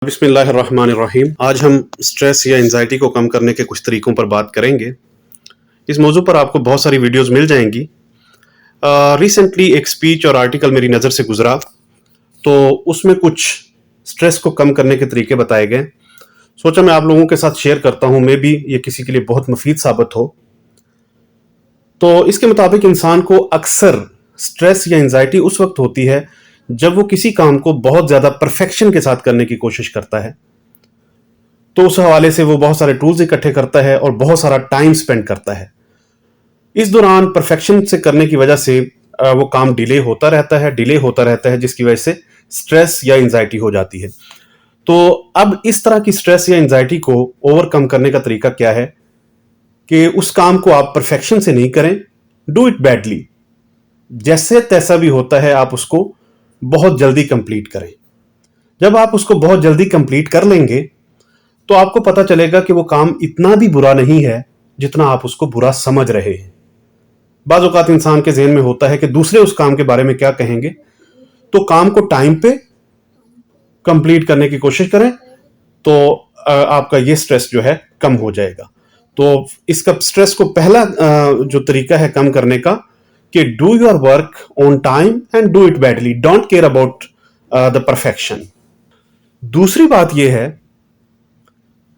बिस्मिल्लाहिर्रहमानिर्रहीम। आज हम स्ट्रेस या एंजाइटी को कम करने के कुछ तरीकों पर बात करेंगे। इस मौजू पर आपको बहुत सारी वीडियोस मिल जाएंगी। रिसेंटली एक स्पीच और आर्टिकल मेरी नज़र से गुजरा, तो उसमें कुछ स्ट्रेस को कम करने के तरीके बताए गए। सोचा मैं आप लोगों के साथ शेयर करता हूँ, मे बी ये किसी के लिए बहुत मुफीद साबित हो। तो इसके मुताबिक इंसान को अक्सर स्ट्रेस या एंजाइटी उस वक्त होती है जब वो किसी काम को बहुत ज़्यादा परफेक्शन के साथ करने की कोशिश करता है। तो उस हवाले से वो बहुत सारे टूल्स इकट्ठे करता है और बहुत सारा टाइम स्पेंड करता है। इस दौरान परफेक्शन से करने की वजह से वो काम डिले होता रहता है, जिसकी वजह से स्ट्रेस या एंजाइटी हो जाती है। तो अब इस तरह की स्ट्रेस या एंजाइटी को ओवरकम करने का तरीका क्या है कि उस काम को आप परफेक्शन से नहीं करें, डू इट बैडली। जैसे तैसा भी होता है, आप उसको बहुत जल्दी कंप्लीट करें। जब आप उसको बहुत जल्दी कंप्लीट कर लेंगे तो आपको पता चलेगा कि वो काम इतना भी बुरा नहीं है जितना आप उसको बुरा समझ रहे हैं। बाज़ औक़ात इंसान के ज़हन में होता है कि दूसरे उस काम के बारे में क्या कहेंगे, तो काम को टाइम पे कंप्लीट करने की कोशिश करें, तो आपका ये स्ट्रेस जो है कम हो जाएगा। तो इसका स्ट्रेस को पहला जो तरीका है कम करने का कि do your work on time and do it badly, don't care about the perfection. दूसरी बात यह है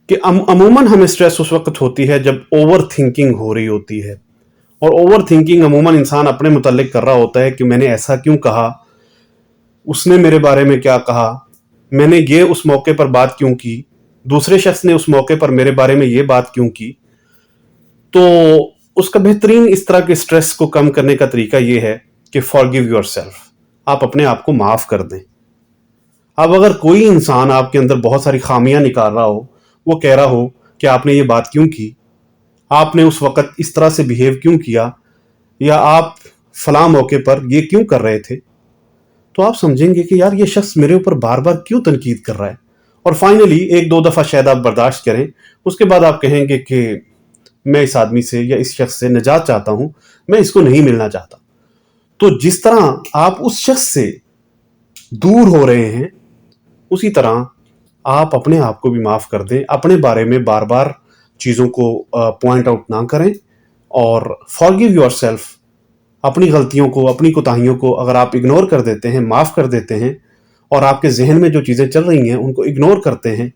कि अमूमन हमें स्ट्रेस उस वक्त होती है जब ओवर थिंकिंग हो रही होती है। और ओवर थिंकिंग अमूमन इंसान अपने मुताल्लिक कर रहा होता है कि मैंने ऐसा क्यों कहा, उसने मेरे बारे में क्या कहा, मैंने ये उस मौके पर बात क्यों की, दूसरे शख्स ने उस मौके पर मेरे बारे में ये बात क्यों की। तो उसका बेहतरीन इस तरह के स्ट्रेस को कम करने का तरीका ये है कि फॉरगिव योरसेल्फ, आप अपने आप को माफ़ कर दें। अब अगर कोई इंसान आपके अंदर बहुत सारी खामियां निकाल रहा हो, वो कह रहा हो कि आपने ये बात क्यों की, आपने उस वक़्त इस तरह से बिहेव क्यों किया, या आप फलां मौके पर ये क्यों कर रहे थे, तो आप समझेंगे कि यार ये शख्स मेरे ऊपर बार बार क्यों तनकीद कर रहा है। और फाइनली एक दो दफ़ा शायद आप बर्दाश्त करें, उसके बाद आप कहेंगे कि मैं इस आदमी से या इस शख्स से निजात चाहता हूँ, मैं इसको नहीं मिलना चाहता। तो जिस तरह आप उस शख्स से दूर हो रहे हैं, उसी तरह आप अपने आप को भी माफ़ कर दें, अपने बारे में बार बार चीज़ों को पॉइंट आउट ना करें और फॉरगिव योरसेल्फ। अपनी गलतियों को, अपनी कोताहियों को अगर आप इग्नोर कर देते हैं, माफ़ कर देते हैं और आपके जहन में जो चीज़ें चल रही हैं उनको इग्नोर करते हैं,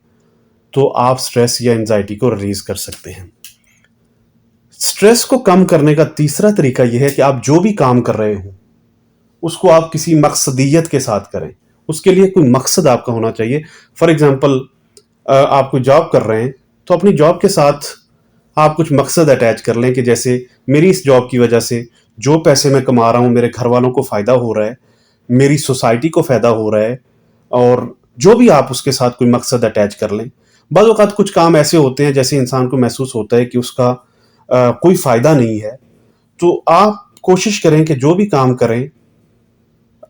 तो आप स्ट्रेस या एंजाइटी को रिलीज़ कर सकते हैं। स्ट्रेस को कम करने का तीसरा तरीका यह है कि आप जो भी काम कर रहे हो उसको आप किसी मकसदियत के साथ करें। उसके लिए कोई मकसद आपका होना चाहिए। फॉर एग्जांपल, आप कोई जॉब कर रहे हैं तो अपनी जॉब के साथ आप कुछ मकसद अटैच कर लें कि जैसे मेरी इस जॉब की वजह से जो पैसे मैं कमा रहा हूँ, मेरे घर वालों को फ़ायदा हो रहा है, मेरी सोसाइटी को फ़ायदा हो रहा है, और जो भी आप उसके साथ कोई मकसद अटैच कर लें। बाज़ औक़ात कुछ काम ऐसे होते हैं जैसे इंसान को महसूस होता है कि उसका कोई फ़ायदा नहीं है, तो आप कोशिश करें कि जो भी काम करें,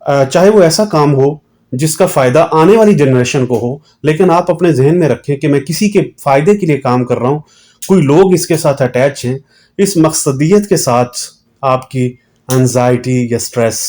चाहे वो ऐसा काम हो जिसका फ़ायदा आने वाली जनरेशन को हो, लेकिन आप अपने जहन में रखें कि मैं किसी के फ़ायदे के लिए काम कर रहा हूँ, कोई लोग इसके साथ अटैच हैं। इस मकसदियत के साथ आपकी एंजाइटी या स्ट्रेस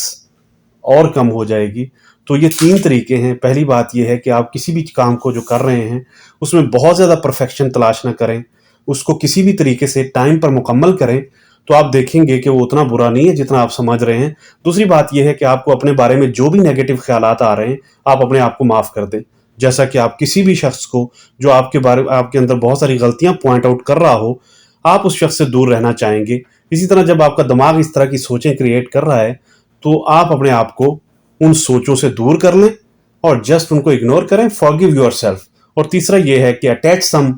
और कम हो जाएगी। तो ये 3 तरीके हैं। पहली बात ये है कि आप किसी भी काम को जो कर रहे हैं उसमें बहुत ज़्यादा परफेक्शन तलाश ना करें, उसको किसी भी तरीके से टाइम पर मुकम्मल करें, तो आप देखेंगे कि वो उतना बुरा नहीं है जितना आप समझ रहे हैं। दूसरी बात यह है कि आपको अपने बारे में जो भी नेगेटिव ख्यालात आ रहे हैं, आप अपने आप को माफ़ कर दें। जैसा कि आप किसी भी शख्स को जो आपके अंदर बहुत सारी गलतियां पॉइंट आउट कर रहा हो, आप उस शख्स से दूर रहना चाहेंगे। इसी तरह जब आपका दिमाग इस तरह की सोचें क्रिएट कर रहा है, तो आप अपने आप को उन सोचों से दूर कर लें और जस्ट उनको इग्नोर करें। Forgive yourself. और तीसरा यह है कि attach some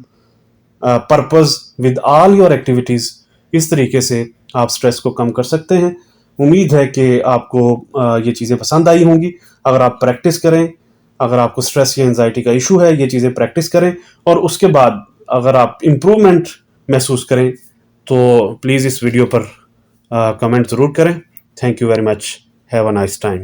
purpose with all your activities. इस तरीके से आप स्ट्रेस को कम कर सकते हैं। उम्मीद है कि आपको ये चीज़ें पसंद आई होंगी। अगर आप प्रैक्टिस करें, अगर आपको स्ट्रेस या एंजाइटी का इशू है, ये चीज़ें प्रैक्टिस करें और उसके बाद अगर आप इम्प्रूवमेंट महसूस करें तो प्लीज़ इस वीडियो पर कमेंट ज़रूर करें। Thank you very much. Have a nice time.